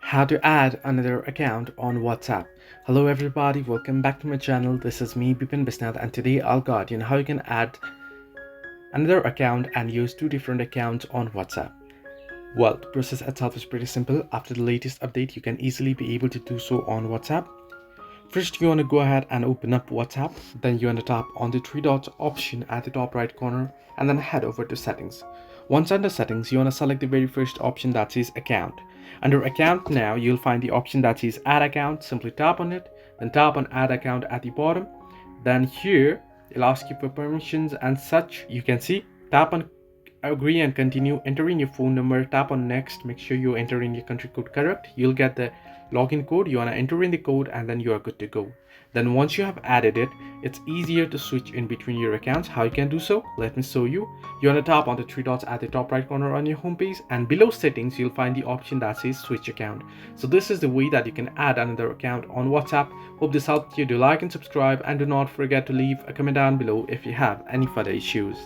How to add another account on WhatsApp. Hello everybody, welcome back to my channel. This is me Bipin Bisnath, and today I'll guide you on how you can add another account and use two different accounts on WhatsApp. Well, the process itself is pretty simple. After the latest update, you can easily be able to do so on WhatsApp. First, you want to go ahead and open up WhatsApp. Then you want to tap on the three dots option at the top right corner and then head over to settings. Once under settings, you want to select the very first option that says account. Under account now, you'll find the option that says add account. Simply tap on it, then tap on add account at the bottom. Then here, it'll ask you for permissions and such. You can see, tap on agree and continue, enter in your phone number, tap on next, make sure you enter in your country code correct. You'll get the login code. You want to enter in the code and then you are good to go. Then once you have added it, it's easier to switch in between your accounts. How you can do so, let me show you. You want to tap on the three dots at the top right corner on your home page, and below settings you'll find the option that says switch account. So this is the way that you can add another account on WhatsApp. Hope this helped you. Do like and subscribe, and do not forget to leave a comment down below if you have any further issues.